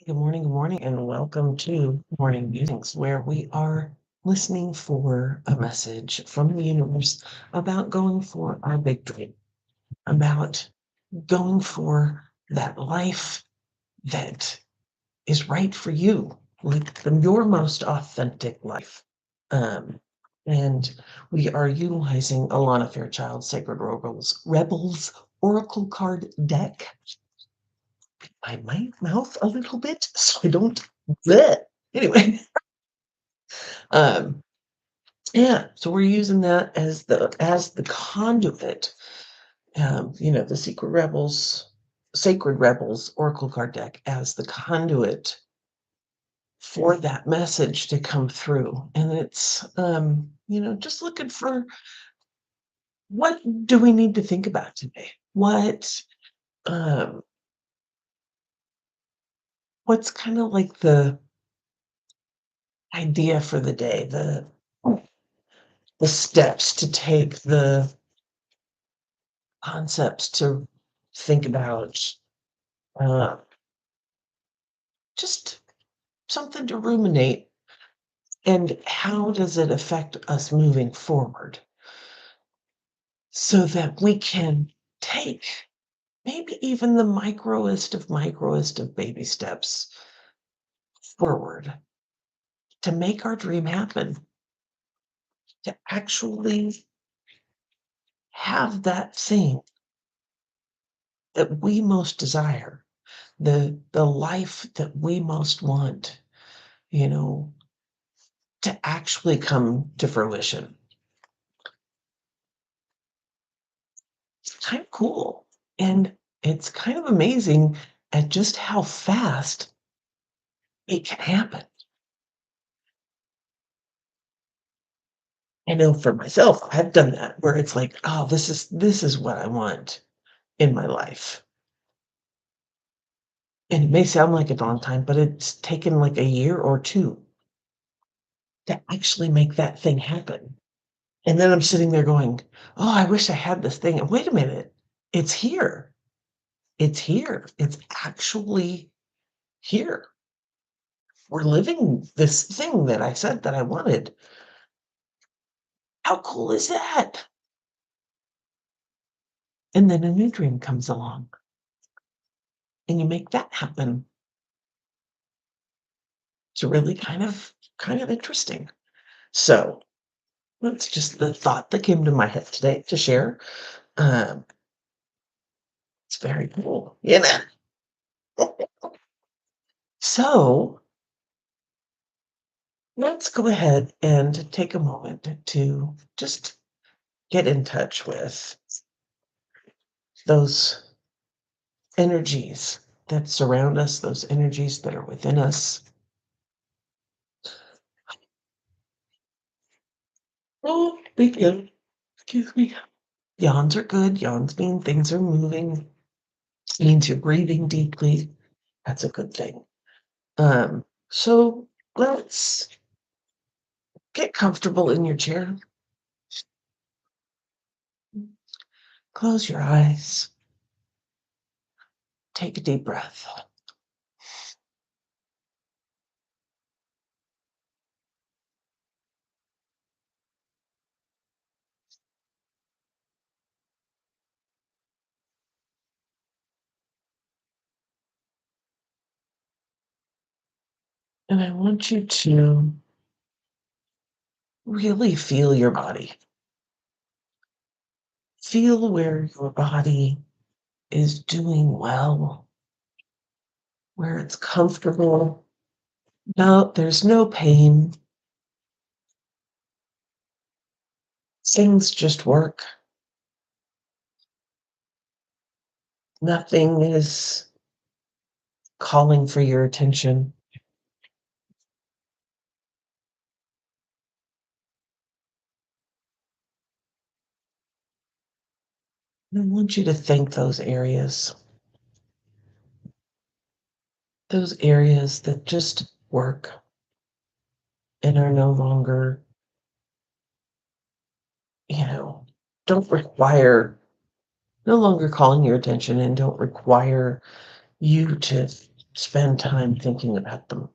Good morning, and welcome to Morning Musings, where we are listening for a message from the universe about going for our big dream, about going for that life that is right for you, like your most authentic life. Um, and we are utilizing Alana Fairchild's Sacred Rebels Oracle card deck by my mouth a little bit so I don't bleh. Anyway, um, yeah, so we're using that as the conduit. The Sacred Rebels Oracle card deck as the conduit for that message to come through. And it's just looking for what do we need to think about today? Um what's kind of like the idea for the day, the steps to take, the concepts to think about, uh, just something to ruminate, and how does it affect us moving forward so that we can take maybe even the microest of baby steps forward to make our dream happen, to actually have that thing that we most desire, the life that we most want, you know, to actually come to fruition. It's kind of cool. And it's kind of amazing at just how fast it can happen. I know for myself, I've done that where it's like, oh, this is what I want in my life. And it may sound like a long time, but it's taken like a year or two to actually make that thing happen. And then I'm sitting there going, oh, I wish I had this thing. And wait a minute, it's here. It's here. It's actually here. We're living this thing that I said that I wanted. How cool is that? And then a new dream comes along and you make that happen. It's really kind of interesting. So that's just the thought that came to my head today to share. Um, it's very cool, you know. So let's go ahead and take a moment to just get in touch with those energies that surround us, those energies that are within us. Oh, begin. Excuse me. Yawns are good. Yawns mean things are moving. Means you're breathing deeply. That's a good thing. So let's get comfortable in your chair. Close your eyes. Take a deep breath. And I want you to really feel your body. Feel where your body is doing well, where it's comfortable. No, there's no pain. Things just work. Nothing is calling for your attention. And I want you to thank those areas that just work and are no longer, you know, don't no longer calling your attention and don't require you to spend time thinking about them.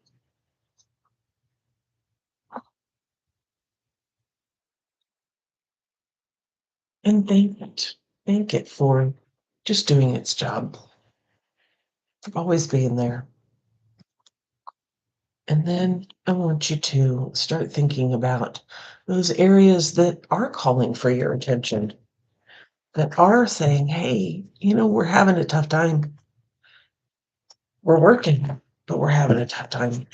And thank it for just doing its job, for always being there. And then I want you to start thinking about those areas that are calling for your attention, that are saying, hey, we're having a tough time. We're working, but we're having a tough time.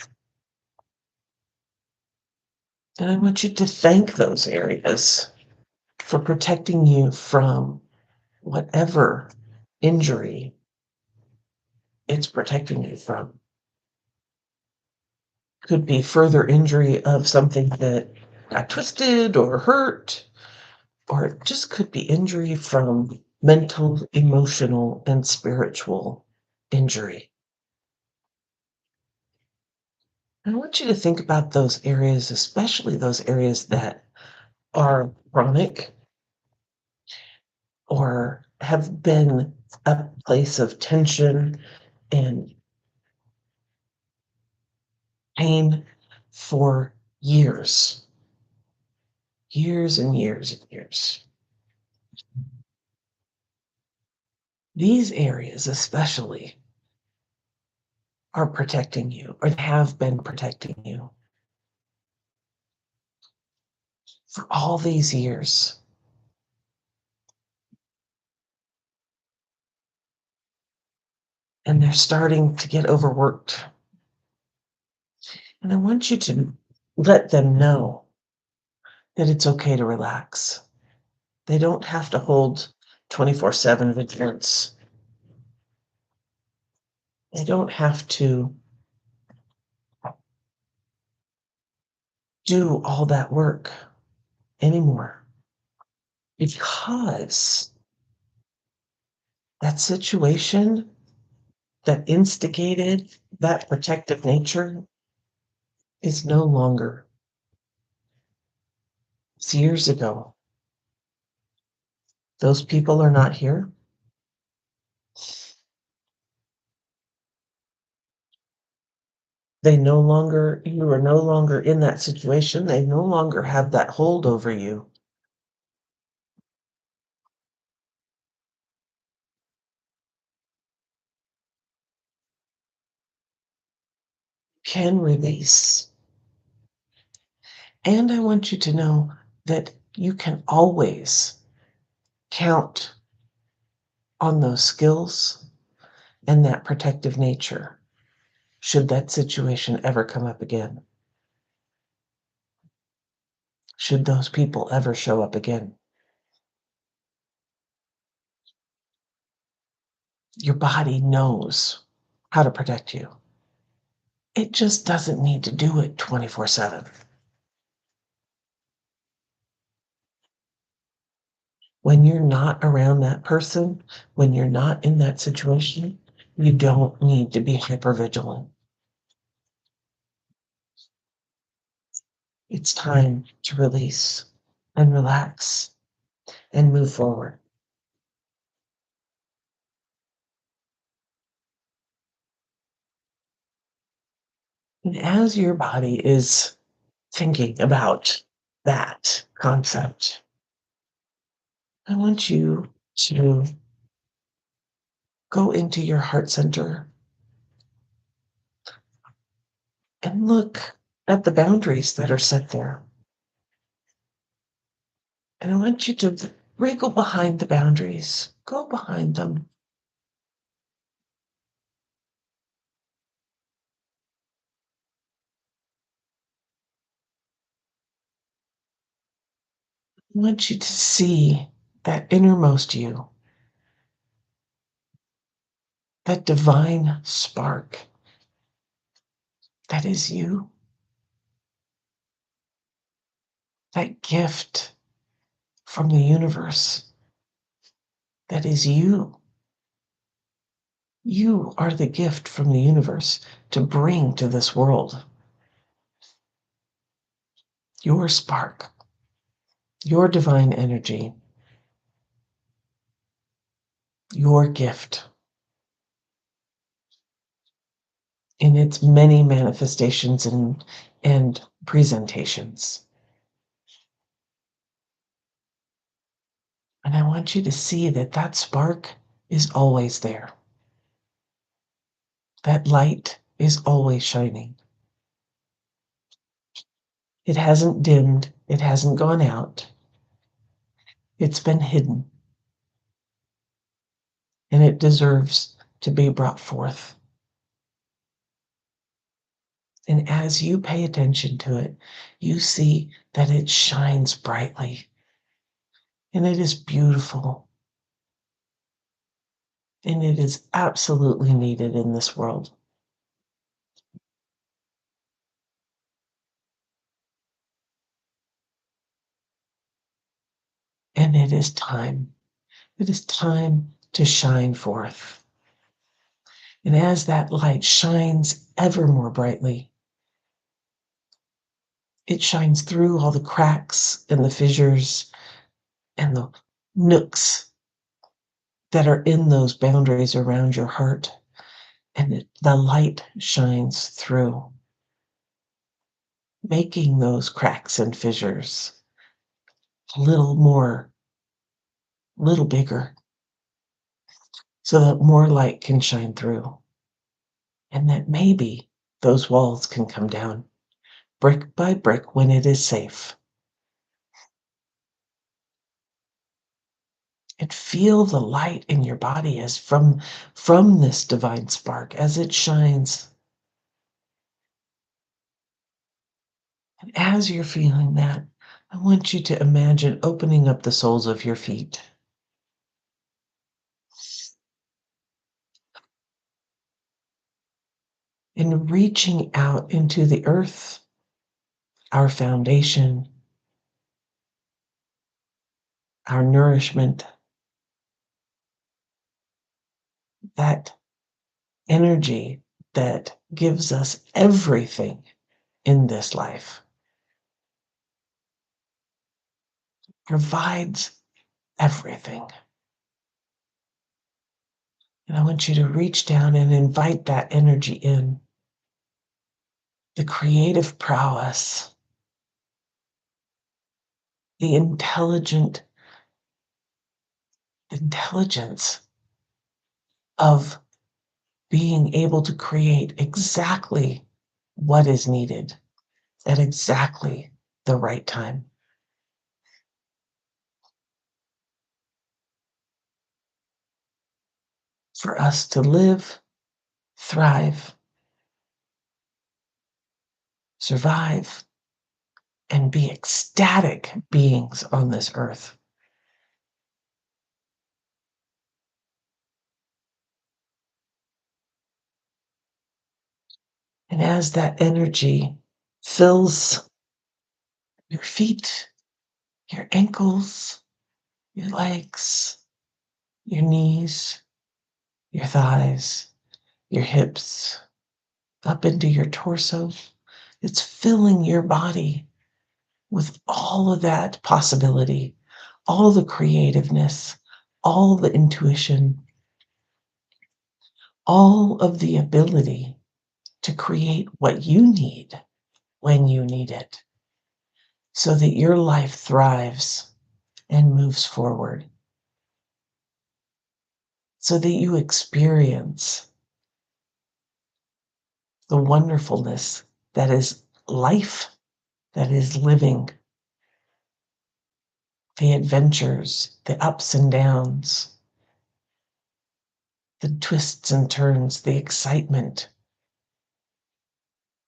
And I want you to thank those areas for protecting you from whatever injury it's protecting you from. Could be further injury of something that got twisted or hurt, or it just could be injury from mental, emotional, and spiritual injury. I want you to think about those areas, especially those areas that are chronic or have been a place of tension and pain for years, years and years and years. These areas, especially, are protecting you or have been protecting you for all these years. And they're starting to get overworked. And I want you to let them know that it's okay to relax. They don't have to hold 24/7 vigilance. They don't have to do all that work anymore because that situation that instigated that protective nature is no longer. It's years ago. Those people are not here. You are no longer in that situation. They no longer have that hold over you. Can release. And I want you to know that you can always count on those skills and that protective nature should that situation ever come up again. Should those people ever show up again. Your body knows how to protect you. It just doesn't need to do it 24/7. When you're not around that person, when you're not in that situation, you don't need to be hypervigilant. It's time to release and relax and move forward. And as your body is thinking about that concept, I want you to go into your heart center and look at the boundaries that are set there. And I want you to wriggle behind the boundaries, go behind them. I want you to see that innermost you, that divine spark that is you, that gift from the universe that is you. You are the gift from the universe to bring to this world. Your spark, your divine energy, your gift. in its many manifestations and presentations. And I want you to see that that spark is always there. That light is always shining. It hasn't dimmed, it hasn't gone out. It's been hidden, and it deserves to be brought forth. And as you pay attention to it, you see that it shines brightly, and it is beautiful, and it is absolutely needed in this world. And it is time. It is time to shine forth. And as that light shines ever more brightly, it shines through all the cracks and the fissures and the nooks that are in those boundaries around your heart. And the light shines through, making those cracks and fissures a little more, little bigger, so that more light can shine through. And that maybe those walls can come down brick by brick when it is safe. And feel the light in your body as from this divine spark as it shines. And as you're feeling that, I want you to imagine opening up the soles of your feet and reaching out into the earth, our foundation, our nourishment, that energy that gives us everything in this life, provides everything. And I want you to reach down and invite that energy in, the creative prowess, the intelligence of being able to create exactly what is needed at exactly the right time. For us to live, thrive, survive, and be ecstatic beings on this earth. And as that energy fills your feet, your ankles, your legs, your knees, your thighs, your hips, up into your torso, it's filling your body with all of that possibility, all the creativeness, all the intuition, all of the ability to create what you need when you need it so that your life thrives and moves forward, so that you experience the wonderfulness that is life, that is living, the adventures, the ups and downs, the twists and turns, the excitement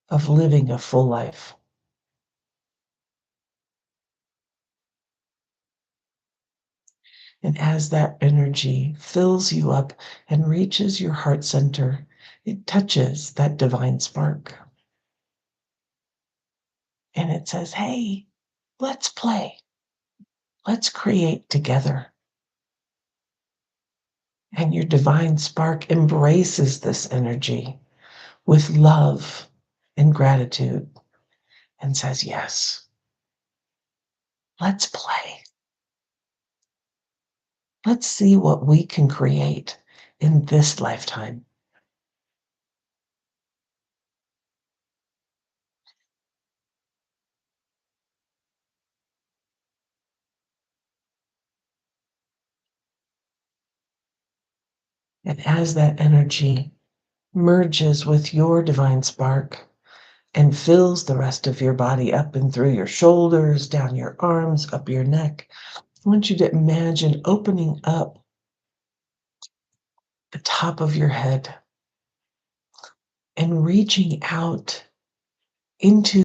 of living a full life. And as that energy fills you up and reaches your heart center, it touches that divine spark. And it says, hey, let's play. Let's create together. And your divine spark embraces this energy with love and gratitude and says, yes, let's play. Let's see what we can create in this lifetime. And as that energy merges with your divine spark and fills the rest of your body up and through your shoulders, down your arms, up your neck, I want you to imagine opening up the top of your head and reaching out into